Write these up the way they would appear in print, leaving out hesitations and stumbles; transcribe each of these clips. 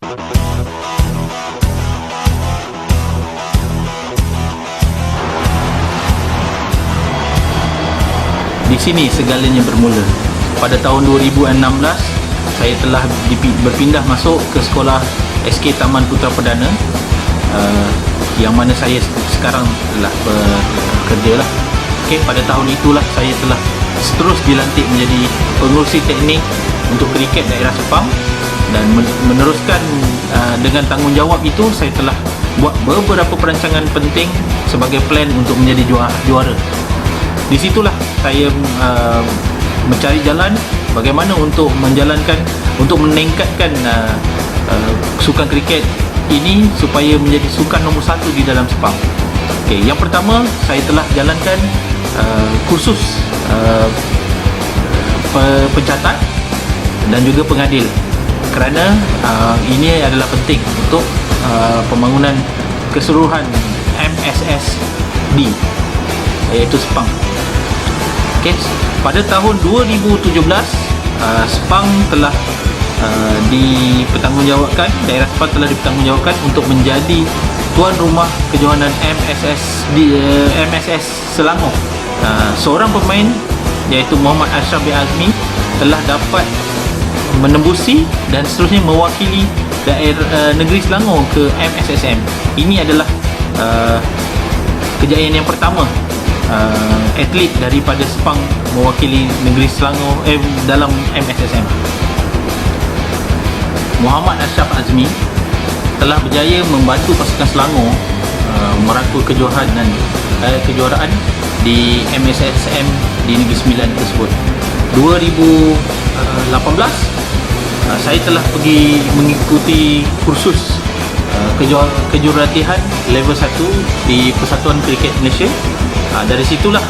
Di sini segalanya bermula. Pada tahun 2016, saya telah berpindah masuk ke sekolah SK Taman Putra Perdana, yang mana saya sekarang telah bekerja lah. Okay, pada tahun itulah saya telah terus dilantik menjadi pengurusi teknik untuk kriket daerah Sepang, dan meneruskan dengan tanggungjawab itu saya telah buat beberapa perancangan penting sebagai plan untuk menjadi juara. Di situlah saya mencari jalan bagaimana untuk meningkatkan sukan kriket ini supaya menjadi sukan nombor 1 di dalam Sepang. Okay, yang pertama, saya telah jalankan kursus pencatat dan juga pengadil, kerana ini adalah penting untuk pembangunan keseluruhan MSSD, iaitu Sepang. Okay. Pada tahun 2017, Sepang telah dipertanggungjawabkan, daerah Sepang telah dipertanggungjawabkan untuk menjadi tuan rumah kejohanan MSS Selangor. Seorang pemain iaitu Muhammad Ashraf bin Azmi telah dapat menembusi dan seterusnya mewakili daerah negeri Selangor ke MSSM. Ini adalah kejayaan yang pertama atlet daripada Sepang mewakili negeri Selangor dalam MSSM. Muhammad Ashraf Azmi telah berjaya membantu pasukan Selangor merangkul kejuaraan di MSSM di Negeri Sembilan tersebut. 2018 saya telah pergi mengikuti kursus kejurulatihan level 1 di Persatuan Kriket Malaysia. Dari situlah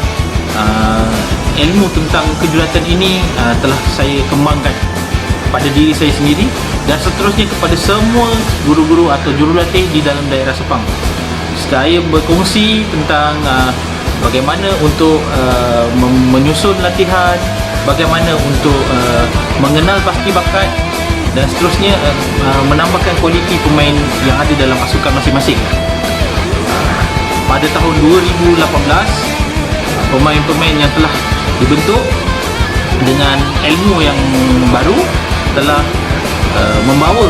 ilmu tentang kejurulatan ini telah saya kembangkan pada diri saya sendiri dan seterusnya kepada semua guru-guru atau jurulatih di dalam daerah Sepang. Saya berkongsi tentang bagaimana untuk menyusun latihan, bagaimana untuk mengenal bakat dan seterusnya menambahkan kualiti pemain yang ada dalam pasukan masing-masing. Pada tahun 2018, pemain-pemain yang telah dibentuk dengan ilmu yang baru telah membawa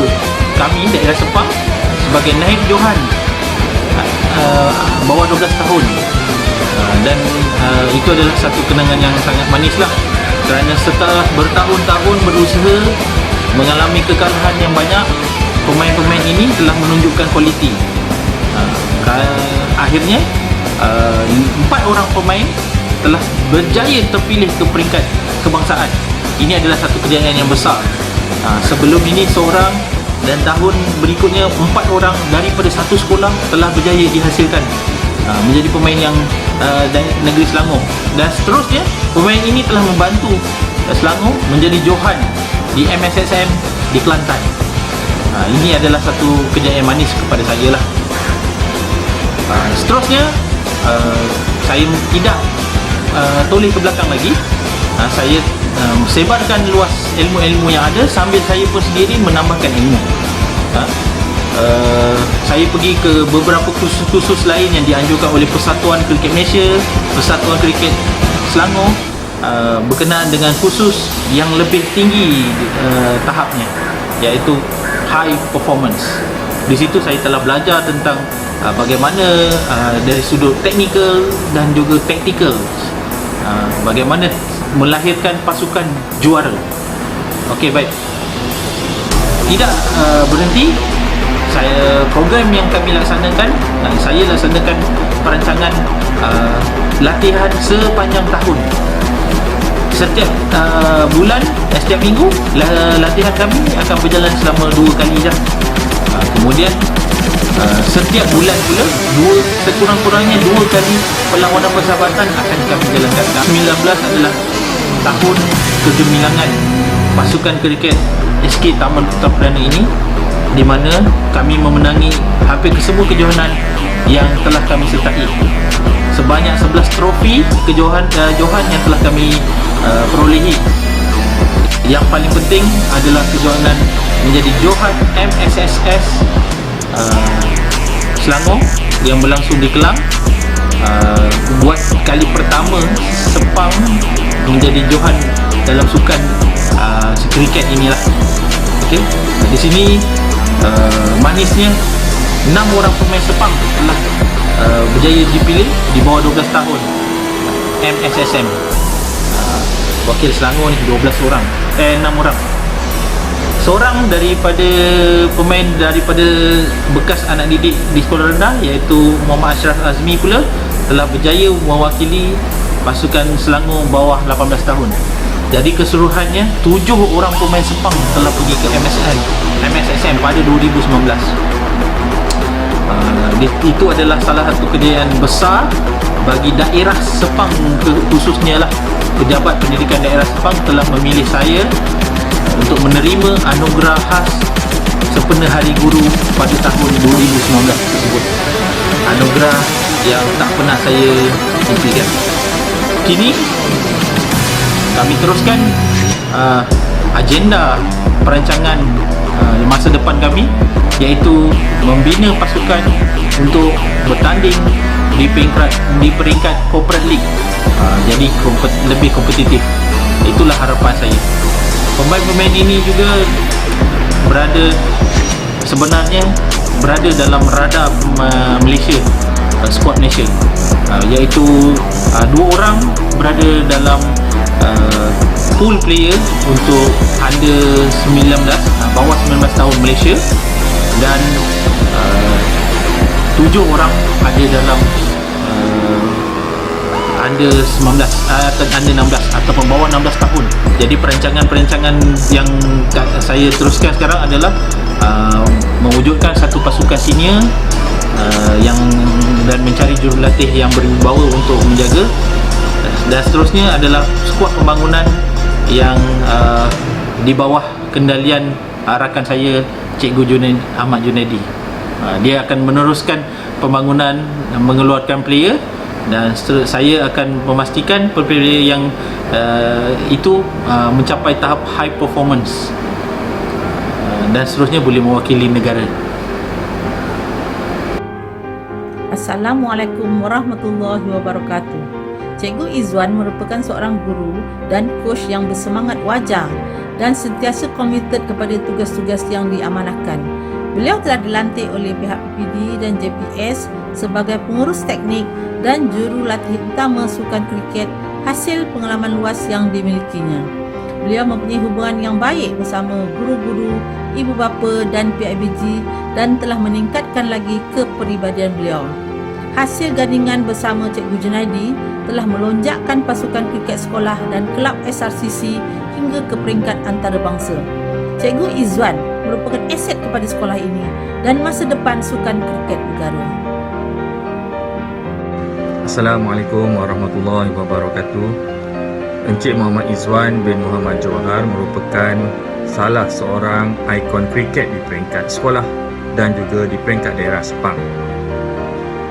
kami daerah Sepang sebagai naib johan bawah 12 tahun, dan itu adalah satu kenangan yang sangat manislah, kerana setelah bertahun-tahun berusaha mengalami kekalahan yang banyak, pemain-pemain ini telah menunjukkan kualiti. Akhirnya 4 orang pemain telah berjaya terpilih ke peringkat kebangsaan. Ini adalah satu kejayaan yang besar. Sebelum ini seorang, dan tahun berikutnya 4 orang daripada satu sekolah telah berjaya dihasilkan menjadi pemain yang negeri Selangor, dan seterusnya pemain ini telah membantu Selangor menjadi johan di MSSM di Kelantan. Ini adalah satu kejayaan manis kepada saya lah. Seterusnya saya tidak toleh ke belakang lagi. Saya sebarkan luas ilmu-ilmu yang ada sambil saya pun sendiri menambahkan ilmu. Saya pergi ke beberapa kursus-kursus lain yang dianjurkan oleh Persatuan Kriket Malaysia, Persatuan Kriket Selangor, berkenaan dengan kursus yang lebih tinggi tahapnya, iaitu high performance. Di situ saya telah belajar tentang bagaimana dari sudut teknikal dan juga taktikal, bagaimana melahirkan pasukan juara. Okey, baik. Tidak berhenti. Program yang kami laksanakan, saya laksanakan perancangan latihan sepanjang tahun. Setiap bulan, setiap minggu latihan kami akan berjalan selama 2 kali je. Kemudian setiap bulan pula sekurang-kurangnya 2 kali perlawanan persahabatan akan kami jalankan. 2019 adalah tahun kegemilangan pasukan kriket SK Taman Putra Perdana ini, di mana kami memenangi hampir kesemua kejohanan yang telah kami sertai. Sebanyak 11 trofi johan yang telah kami perolehi. Yang paling penting adalah kejohanan menjadi johan MSS SSS Selangor yang berlangsung di Kelang. Buat kali pertama Sepang menjadi johan dalam sukan kriket inilah. Okey, di sini manisnya 6 orang pemain Sepang telah berjaya dipilih di bawah 12 tahun MSSM. Wakil Selangor ni 12 orang 6 orang. Seorang daripada pemain daripada bekas anak didik di sekolah rendah, iaitu Muhammad Ashraf Azmi pula telah berjaya mewakili pasukan Selangor bawah 18 tahun. Jadi keseluruhannya 7 orang pemain Sepang telah pergi ke MSSM pada 2019. Itu adalah salah satu kejayaan besar bagi daerah Sepang khususnya lah. Pejabat pendidikan daerah Sepang telah memilih saya untuk menerima anugerah khas sempena Hari Guru pada tahun 2019 tersebut. Anugerah yang tak pernah saya impikan. Kini kami teruskan agenda perancangan masa depan kami, iaitu membina pasukan untuk bertanding di peringkat Corporate League, jadi lebih kompetitif. Itulah harapan saya. Pemain-pemain ini juga sebenarnya berada dalam radar Malaysia, skuad Malaysia, iaitu 2 orang berada dalam pool player untuk under 19, bawah 19 tahun Malaysia, dan 7 orang ada dalam under 19 atau under 16 ataupun bawah 16 tahun. Jadi perancangan yang saya teruskan sekarang adalah mewujudkan satu pasukan senior dan mencari jurulatih yang berwibawa untuk menjaga, dan seterusnya adalah skuad pembangunan yang di bawah kendalian rakan saya Cikgu Ahmad Junaidi. Dia akan meneruskan pembangunan, mengeluarkan player, dan saya akan memastikan player yang itu mencapai tahap high performance, dan seterusnya boleh mewakili negara. Assalamualaikum warahmatullahi wabarakatuh. Cikgu Izwan merupakan seorang guru dan coach yang bersemangat wajar dan sentiasa komited kepada tugas-tugas yang diamanahkan. Beliau telah dilantik oleh pihak PPD dan JPS sebagai pengurus teknik dan jurulatih utama sukan kriket hasil pengalaman luas yang dimilikinya. Beliau mempunyai hubungan yang baik bersama guru-guru, ibu bapa dan PIBG dan telah meningkatkan lagi kepribadian beliau. Hasil gandingan bersama Cikgu Junaidi telah melonjakkan pasukan kriket sekolah dan kelab SRCC hingga ke peringkat antarabangsa. Cikgu Izwan merupakan aset kepada sekolah ini dan masa depan sukan kriket negara. Assalamualaikum warahmatullahi wabarakatuh. Encik Muhammad Izwan bin Muhammad Johar merupakan salah seorang ikon kriket di peringkat sekolah dan juga di peringkat daerah Sepang.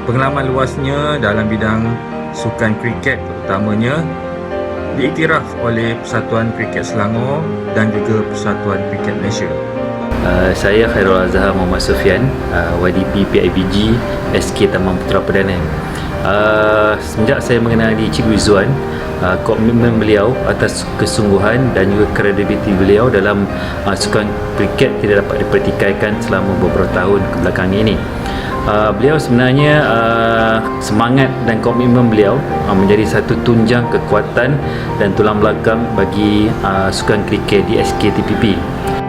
Pengalaman luasnya dalam bidang sukan kriket terutamanya diiktiraf oleh Persatuan Kriket Selangor dan juga Persatuan Kriket Malaysia. Saya Khairul Azhar Muhammad Sufian, YDP PIBG SK Taman Putera Perdana. Semenjak saya mengenali Cikgu Izwan, komitmen beliau atas kesungguhan dan juga kredibiliti beliau dalam sukan kriket tidak dapat dipertikaikan selama beberapa tahun kebelakang ini. Beliau sebenarnya semangat dan komitmen beliau menjadi satu tunjang kekuatan dan tulang belakang bagi sukan kriket di SKTPP.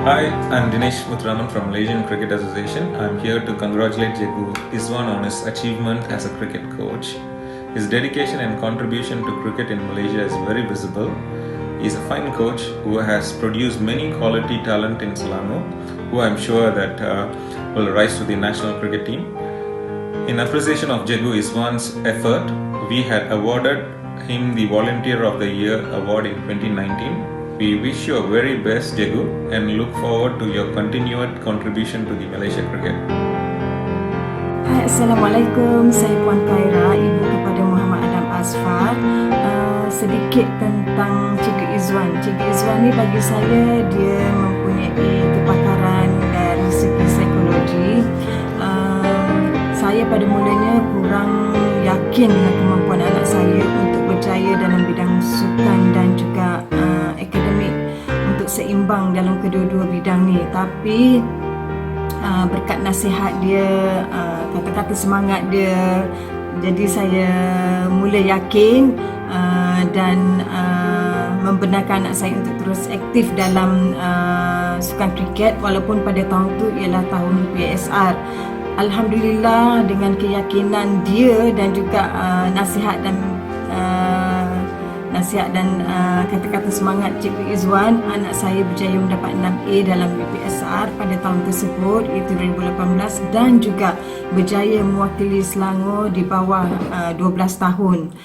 Hi, I'm Dinesh Muthuraman from Malaysian Cricket Association. I'm here to congratulate Cikgu Izwan on his achievement as a cricket coach. His dedication and contribution to cricket in Malaysia is very visible. He's a fine coach who has produced many quality talent in Selangor, who I'm sure that will rise to the national cricket team. In appreciation of Cikgu Izwan's effort, we had awarded him the Volunteer of the Year award in 2019. We wish you a very best, Cikgu, and look forward to your continued contribution to the Malaysia cricket. Hai, Assalamualaikum. Saya Puan Khaira, ibu kepada Muhammad Adam Asfar. Sedikit tentang Cikgu Izwan. Cikgu Izwan ni bagi saya dia mempunyai kepakaran dari segi psikologi pada mulanya kurang yakin dengan kemampuan anak saya untuk berjaya dalam bidang sukan dan juga akademik untuk seimbang dalam kedua-dua bidang ni. Tapi berkat nasihat dia, kata-kata semangat dia, jadi saya mula yakin dan membenarkan anak saya untuk terus aktif dalam sukan kriket walaupun pada tahun itu ialah tahun PSR. Alhamdulillah, dengan keyakinan dia dan juga nasihat dan kata-kata semangat Cikgu Izwan, anak saya berjaya mendapat 6A dalam BPSR pada tahun tersebut, iaitu 2018, dan juga berjaya mewakili Selangor di bawah 12 tahun.